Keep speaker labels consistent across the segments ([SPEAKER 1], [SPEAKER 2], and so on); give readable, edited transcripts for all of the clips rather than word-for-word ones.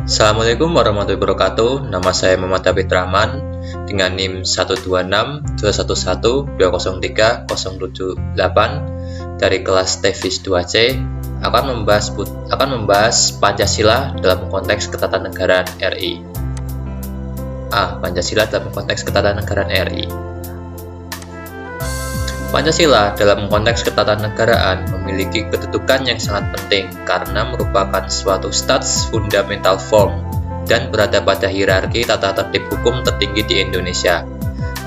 [SPEAKER 1] Assalamualaikum warahmatullahi wabarakatuh. Nama saya Muhammad David Rahman dengan NIM 1262102030778 dari kelas Tevis 2C akan membahas Pancasila dalam konteks ketatanegaraan RI. Pancasila dalam konteks ketatanegaraan RI. Pancasila dalam konteks ketatanegaraan memiliki kedudukan yang sangat penting karena merupakan suatu stats fundamental form dan berada pada hierarki tata tertib hukum tertinggi di Indonesia.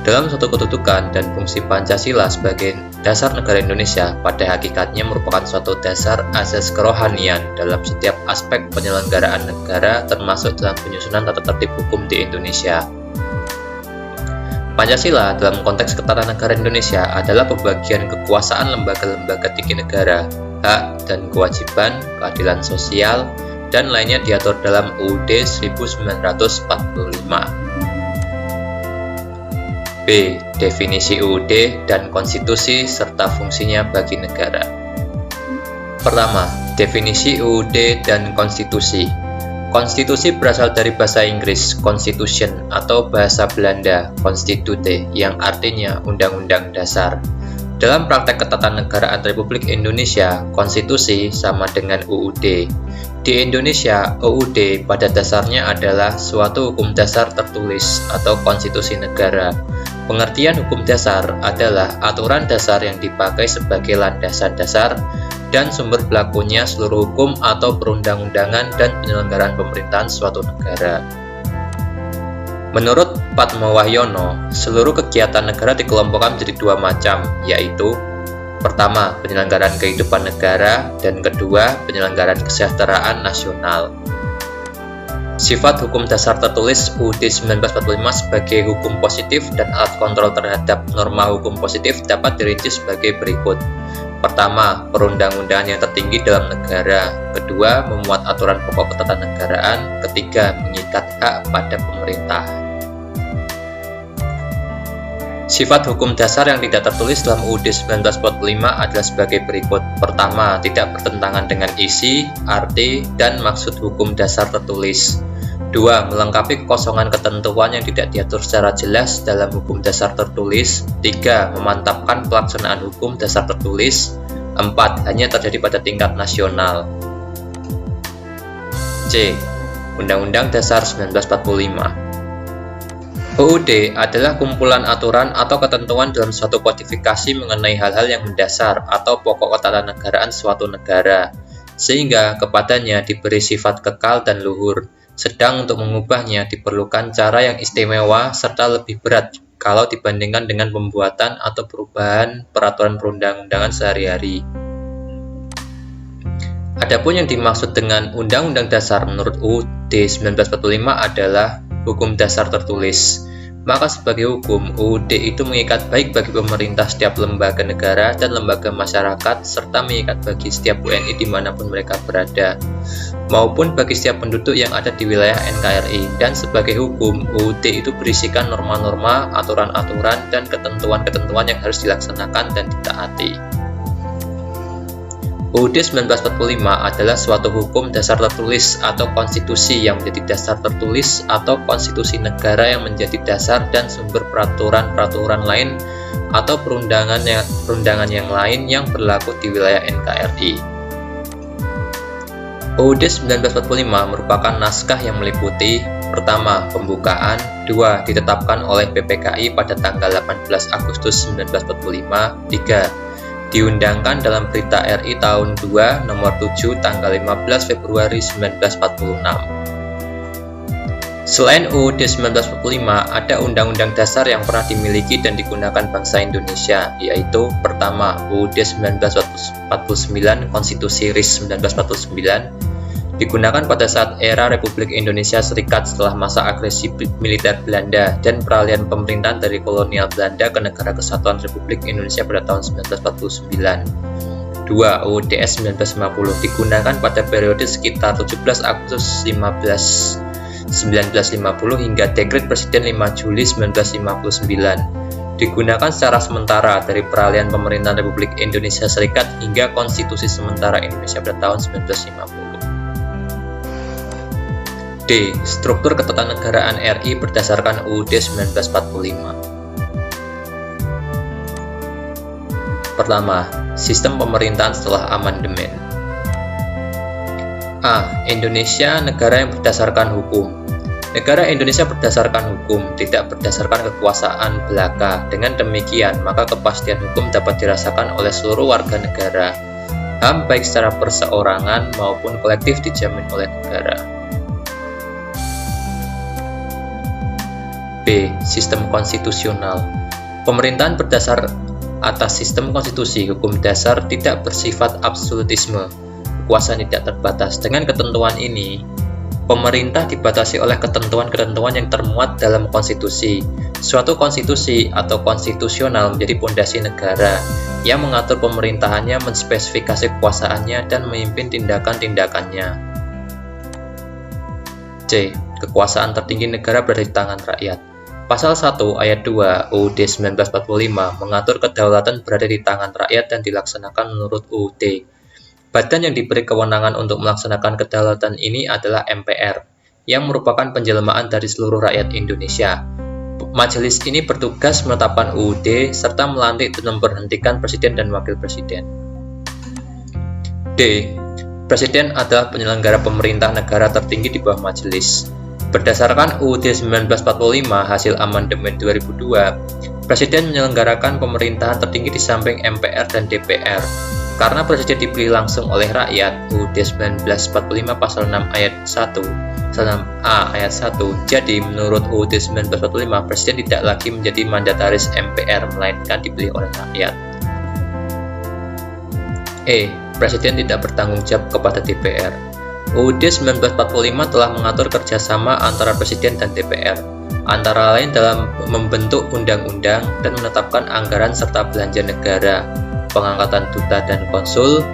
[SPEAKER 1] Dalam suatu kedudukan dan fungsi Pancasila sebagai dasar negara Indonesia pada hakikatnya merupakan suatu dasar asas kerohanian dalam setiap aspek penyelenggaraan negara termasuk dalam penyusunan tata tertib hukum di Indonesia. Pancasila dalam konteks ketatanegaraan Indonesia adalah pembagian kekuasaan lembaga-lembaga tinggi negara, hak dan kewajiban, keadilan sosial, dan lainnya diatur dalam UUD 1945. B. Definisi UUD dan konstitusi serta fungsinya bagi negara. Pertama, definisi UUD dan konstitusi. Konstitusi berasal dari bahasa Inggris constitution atau bahasa Belanda constitute yang artinya undang-undang dasar. Dalam praktek ketatanegaraan Republik Indonesia, konstitusi sama dengan UUD. Di Indonesia, UUD pada dasarnya adalah suatu hukum dasar tertulis atau konstitusi negara. Pengertian hukum dasar adalah aturan dasar yang dipakai sebagai landasan dasar dan sumber berlakunya seluruh hukum atau perundang-undangan dan penyelenggaraan pemerintahan suatu negara. Menurut Padmawahyono, seluruh kegiatan negara dikelompokkan menjadi dua macam, yaitu pertama, penyelenggaraan kehidupan negara, dan kedua, penyelenggaraan kesejahteraan nasional. Sifat hukum dasar tertulis UUD 1945 sebagai hukum positif dan alat kontrol terhadap norma hukum positif dapat dirinci sebagai berikut. Pertama, perundang-undangan yang tertinggi dalam negara. Kedua, memuat aturan pokok ketatanegaraan. Ketiga, mengikat hak pada pemerintah. Sifat hukum dasar yang tidak tertulis dalam UUD 1945 adalah sebagai berikut. Pertama, tidak bertentangan dengan isi, arti, dan maksud hukum dasar tertulis. Dua, melengkapi kekosongan ketentuan yang tidak diatur secara jelas dalam hukum dasar tertulis. Tiga, memantapkan pelaksanaan hukum dasar tertulis. Empat, hanya terjadi pada tingkat nasional. C. Undang-Undang Dasar 1945. UUD adalah kumpulan aturan atau ketentuan dalam suatu kodifikasi mengenai hal-hal yang mendasar atau pokok ketatanegaraan suatu negara, sehingga kepadanya diberi sifat kekal dan luhur. Sedang untuk mengubahnya diperlukan cara yang istimewa serta lebih berat kalau dibandingkan dengan pembuatan atau perubahan peraturan perundang-undangan sehari-hari. Adapun yang dimaksud dengan Undang-Undang Dasar menurut UUD 1945 adalah hukum dasar tertulis. Maka sebagai hukum, UUD itu mengikat baik bagi pemerintah setiap lembaga negara dan lembaga masyarakat, serta mengikat bagi setiap WNI dimanapun mereka berada, maupun bagi setiap penduduk yang ada di wilayah NKRI. Dan sebagai hukum, UUD itu berisikan norma-norma, aturan-aturan, dan ketentuan-ketentuan yang harus dilaksanakan dan ditaati. UUD 1945 adalah suatu hukum dasar tertulis atau konstitusi yang menjadi dasar tertulis atau konstitusi negara yang menjadi dasar dan sumber peraturan-peraturan lain atau perundangan yang lain yang berlaku di wilayah NKRI. UUD 1945 merupakan naskah yang meliputi: pertama, pembukaan; dua, ditetapkan oleh PPKI pada tanggal 18 Agustus 1945; tiga, diundangkan dalam Berita RI tahun 2 nomor 7 tanggal 15 Februari 1946. Selain UUD 1945, ada undang-undang dasar yang pernah dimiliki dan digunakan bangsa Indonesia, yaitu pertama, UUD 1949 Konstitusi RIS 1949 digunakan pada saat era Republik Indonesia Serikat setelah masa agresi militer Belanda dan peralihan pemerintahan dari kolonial Belanda ke Negara Kesatuan Republik Indonesia pada tahun 1949. 2. UUDS 1950 digunakan pada periode sekitar 17 Agustus 1950 hingga Dekret Presiden 5 Juli 1959. Digunakan secara sementara dari peralihan pemerintahan Republik Indonesia Serikat hingga Konstitusi Sementara Indonesia pada tahun 1950. D. Struktur ketatanegaraan RI berdasarkan UUD 1945. Pertama, sistem pemerintahan setelah amandemen. A. Indonesia negara yang berdasarkan hukum. Negara Indonesia berdasarkan hukum, tidak berdasarkan kekuasaan belaka. Dengan demikian, maka kepastian hukum dapat dirasakan oleh seluruh warga negara. HAM baik secara perseorangan maupun kolektif dijamin oleh negara. B. Sistem konstitusional. Pemerintahan berdasar atas sistem konstitusi, hukum dasar tidak bersifat absolutisme. Kekuasaan tidak terbatas. Dengan ketentuan ini, pemerintah dibatasi oleh ketentuan-ketentuan yang termuat dalam konstitusi. Suatu konstitusi atau konstitusional menjadi pondasi negara yang mengatur pemerintahannya, menspesifikasi kekuasaannya, dan memimpin tindakan-tindakannya. C. Kekuasaan tertinggi negara berada di tangan rakyat. Pasal 1 ayat 2 UUD 1945 mengatur kedaulatan berada di tangan rakyat dan dilaksanakan menurut UUD. Badan yang diberi kewenangan untuk melaksanakan kedaulatan ini adalah MPR, yang merupakan penjelmaan dari seluruh rakyat Indonesia. Majelis ini bertugas menetapkan UUD serta melantik dan memberhentikan presiden dan wakil presiden. D. Presiden adalah penyelenggara pemerintah negara tertinggi di bawah majelis. Berdasarkan UUD 1945 hasil amandemen 2002, Presiden menyelenggarakan pemerintahan tertinggi di samping MPR dan DPR. Karena Presiden dipilih langsung oleh rakyat, UUD 1945 pasal 6 ayat 1, pasal 6A ayat 1, jadi menurut UUD 1945, Presiden tidak lagi menjadi mandataris MPR, melainkan dipilih oleh rakyat. E. Presiden tidak bertanggung jawab kepada DPR. UUD 1945 telah mengatur kerjasama antara Presiden dan DPR, antara lain dalam membentuk undang-undang dan menetapkan anggaran serta belanja negara, pengangkatan duta dan konsul,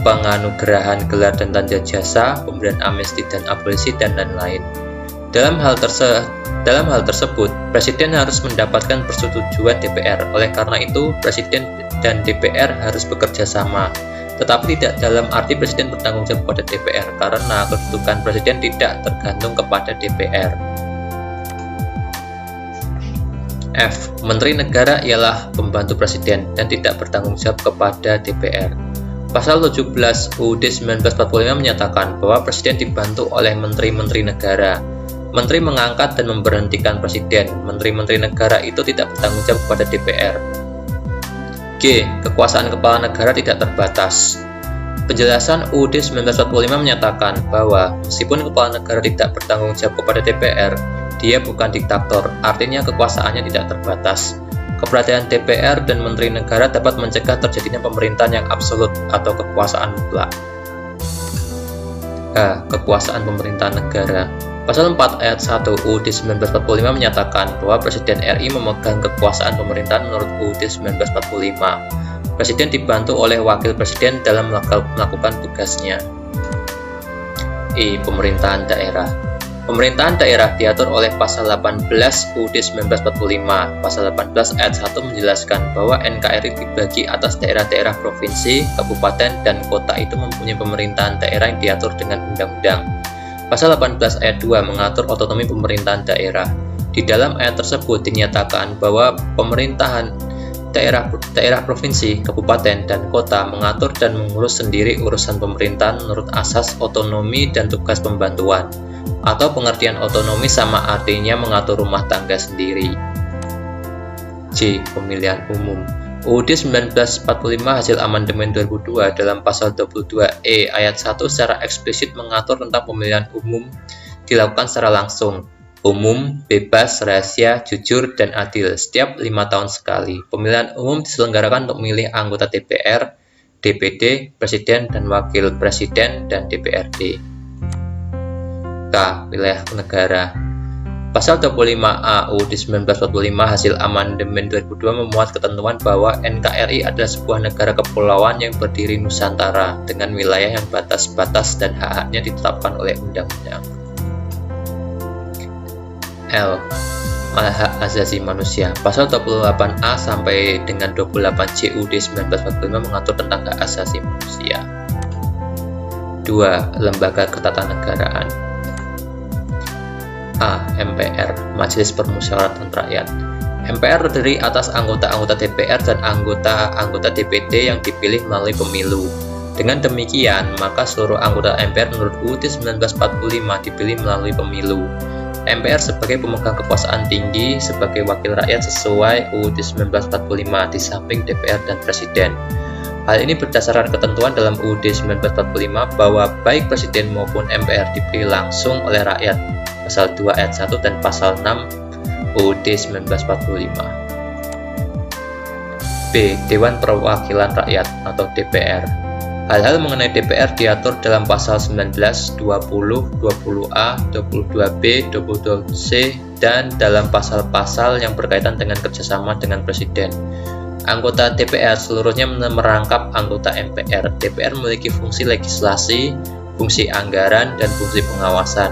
[SPEAKER 1] penganugerahan gelar dan tanda jasa, pemberian amnesti dan abolisi, dan lain-lain. Dalam hal tersebut, Presiden harus mendapatkan persetujuan DPR. Oleh karena itu, Presiden dan DPR harus bekerja sama. Tetapi tidak dalam arti Presiden bertanggung jawab kepada DPR, karena kedudukan Presiden tidak tergantung kepada DPR. F. Menteri Negara ialah pembantu Presiden dan tidak bertanggung jawab kepada DPR. Pasal 17 UUD 1945 menyatakan bahwa Presiden dibantu oleh Menteri-Menteri Negara. Menteri mengangkat dan memberhentikan Presiden. Menteri-Menteri Negara itu tidak bertanggung jawab kepada DPR. G. Kekuasaan kepala negara tidak terbatas. Penjelasan UUD 1945 menyatakan bahwa meskipun kepala negara tidak bertanggung jawab kepada DPR, dia bukan diktator, artinya kekuasaannya tidak terbatas. Keberadaan DPR dan Menteri Negara dapat mencegah terjadinya pemerintahan yang absolut atau kekuasaan mutlak. H. Kekuasaan pemerintahan negara. Pasal 4 ayat 1 UUD 1945 menyatakan bahwa Presiden RI memegang kekuasaan pemerintahan menurut UUD 1945. Presiden dibantu oleh Wakil Presiden dalam melakukan tugasnya. I. Pemerintahan daerah. Pemerintahan daerah diatur oleh Pasal 18 UUD 1945. Pasal 18 ayat 1 menjelaskan bahwa NKRI dibagi atas daerah-daerah provinsi, kabupaten, dan kota itu mempunyai pemerintahan daerah yang diatur dengan undang-undang. Pasal 18 ayat 2 mengatur otonomi pemerintahan daerah. Di dalam ayat tersebut dinyatakan bahwa pemerintahan daerah provinsi, kabupaten, dan kota mengatur dan mengurus sendiri urusan pemerintahan menurut asas otonomi dan tugas pembantuan. Atau pengertian otonomi sama artinya mengatur rumah tangga sendiri. J. Pemilihan umum. UUD 1945 hasil amandemen 2002 dalam pasal 22E ayat 1 secara eksplisit mengatur tentang pemilihan umum dilakukan secara langsung, umum, bebas, rahasia, jujur, dan adil setiap 5 tahun sekali. Pemilihan umum diselenggarakan untuk memilih anggota DPR, DPD, Presiden dan Wakil Presiden, dan DPRD. K. Wilayah negara. Pasal 25A UUD 1945 hasil amandemen 2002 memuat ketentuan bahwa NKRI adalah sebuah negara kepulauan yang berdiri Nusantara dengan wilayah yang batas-batas dan hak-haknya ditetapkan oleh undang-undang. L. Hak asasi manusia. Pasal 28A sampai dengan 28C UUD 1945 mengatur tentang hak asasi manusia. 2. Lembaga ketatanegaraan. A. MPR, Majelis Permusyawaratan Rakyat. MPR terdiri atas anggota-anggota DPR dan anggota-anggota DPD yang dipilih melalui pemilu. Dengan demikian, maka seluruh anggota MPR menurut UUD 1945 dipilih melalui pemilu. MPR sebagai pemegang kekuasaan tinggi sebagai wakil rakyat sesuai UUD 1945 di samping DPR dan Presiden. Hal ini berdasarkan ketentuan dalam UUD 1945 bahwa baik Presiden maupun MPR dipilih langsung oleh rakyat, pasal 2 ayat 1 dan pasal 6 UUD 1945. B. Dewan Perwakilan Rakyat atau DPR. Hal-hal mengenai DPR diatur dalam pasal 19, 20, 20A, 22B, 22C, dan dalam pasal-pasal yang berkaitan dengan kerjasama dengan Presiden. Anggota DPR seluruhnya merangkap anggota MPR. DPR memiliki fungsi legislasi, fungsi anggaran, dan fungsi pengawasan.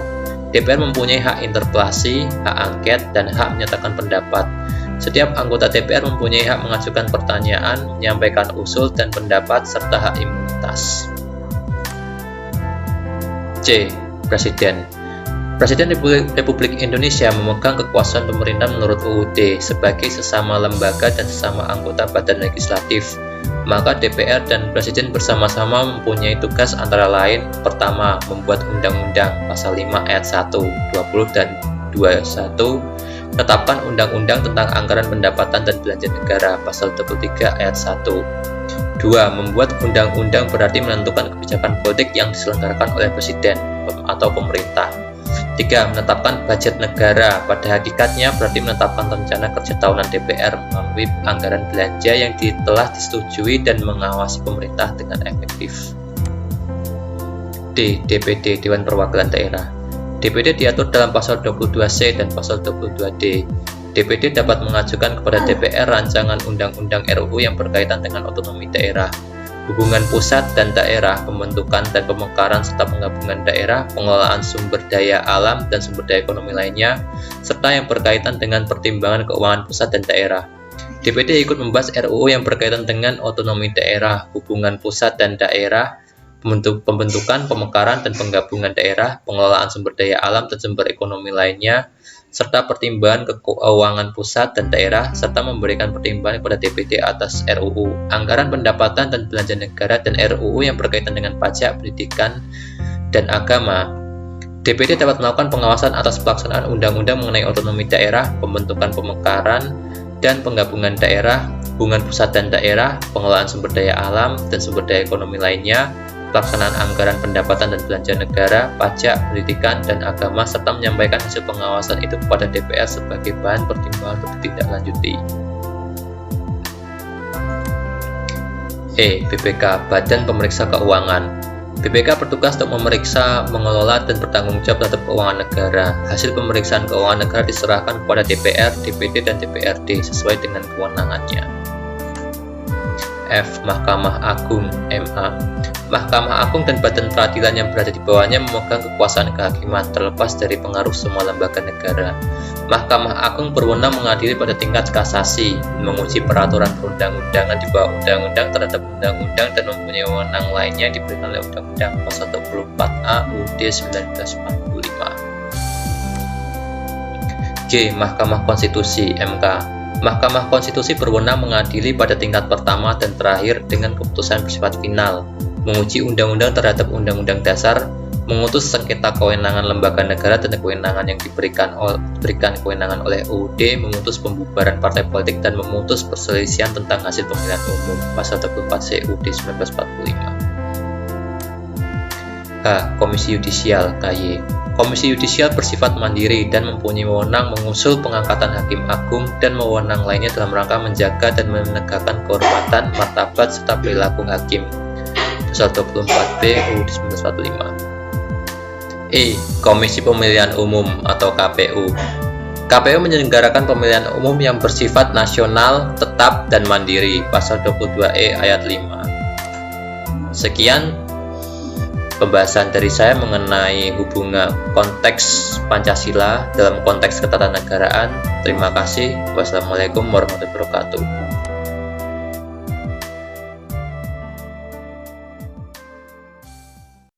[SPEAKER 1] DPR mempunyai hak interpelasi, hak angket, dan hak menyatakan pendapat. Setiap anggota DPR mempunyai hak mengajukan pertanyaan, menyampaikan usul dan pendapat, serta hak imunitas. C. Presiden. Presiden Republik Indonesia memegang kekuasaan pemerintah menurut UUD sebagai sesama lembaga dan sesama anggota badan legislatif. Maka DPR dan Presiden bersama-sama mempunyai tugas antara lain: pertama, membuat undang-undang pasal 5 ayat 1, 20 dan 21, menetapkan undang-undang tentang anggaran pendapatan dan belanja negara pasal 23 ayat 1. 2. Membuat undang-undang berarti menentukan kebijakan politik yang diselenggarakan oleh Presiden atau pemerintah. 3. Menetapkan budget negara, pada hakikatnya berarti menetapkan rencana kerja tahunan DPR melalui anggaran belanja yang telah disetujui dan mengawasi pemerintah dengan efektif. D. DPD, Dewan Perwakilan Daerah. DPD diatur dalam pasal 22C dan pasal 22D. DPD dapat mengajukan kepada DPR rancangan undang-undang RUU yang berkaitan dengan otonomi daerah, hubungan pusat dan daerah, pembentukan dan pemekaran serta penggabungan daerah, pengelolaan sumber daya alam dan sumber daya ekonomi lainnya, serta yang berkaitan dengan pertimbangan keuangan pusat dan daerah. DPD ikut membahas RUU yang berkaitan dengan otonomi daerah, hubungan pusat dan daerah, pembentukan, pemekaran dan penggabungan daerah, pengelolaan sumber daya alam dan sumber ekonomi lainnya, serta pertimbangan keuangan pusat dan daerah, serta memberikan pertimbangan kepada DPD atas RUU, anggaran pendapatan dan belanja negara, dan RUU yang berkaitan dengan pajak, pendidikan, dan agama. DPD dapat melakukan pengawasan atas pelaksanaan undang-undang mengenai otonomi daerah, pembentukan, pemekaran, dan penggabungan daerah, hubungan pusat dan daerah, pengelolaan sumber daya alam dan sumber daya ekonomi lainnya, pelaksanaan anggaran pendapatan dan belanja negara, pajak, pendidikan, dan agama, serta menyampaikan hasil pengawasan itu kepada DPR sebagai bahan pertimbangan untuk ditindaklanjuti. E. BPK, Badan Pemeriksa Keuangan. BPK bertugas untuk memeriksa, mengelola, dan bertanggung jawab terhadap keuangan negara. Hasil pemeriksaan keuangan negara diserahkan kepada DPR, DPD, dan DPRD sesuai dengan kewenangannya. F. Mahkamah Agung, MA. Mahkamah Agung dan badan peradilan yang berada di bawahnya memegang kekuasaan kehakiman terlepas dari pengaruh semua lembaga negara. Mahkamah Agung berwenang mengadili pada tingkat kasasi, menguji peraturan perundang-undangan di bawah undang-undang terhadap undang-undang, dan mempunyai wewenang lainnya yang diberikan oleh Undang-Undang Pasal 24A UUD 1945. G. Mahkamah Konstitusi, MK. Mahkamah Konstitusi berwenang mengadili pada tingkat pertama dan terakhir dengan keputusan bersifat final, menguji undang-undang terhadap undang-undang dasar, mengutus sengketa kewenangan lembaga negara dan kewenangan yang diberikan kewenangan oleh UUD, memutus pembubaran partai politik, dan memutus perselisihan tentang hasil pemilihan umum pasal 34C UUD 1945. H. Komisi Yudisial, KY. Komisi Yudisial bersifat mandiri dan mempunyai wewenang mengusul pengangkatan hakim agung dan wewenang lainnya dalam rangka menjaga dan menegakkan kehormatan, martabat, serta perilaku hakim. Pasal 24B UUD 1945. E. Komisi Pemilihan Umum atau KPU. KPU menyelenggarakan pemilihan umum yang bersifat nasional, tetap, dan mandiri. Pasal 22E ayat 5. Sekian pembahasan dari saya mengenai hubungan konteks Pancasila dalam konteks ketatanegaraan. Terima kasih. Wassalamualaikum warahmatullahi wabarakatuh.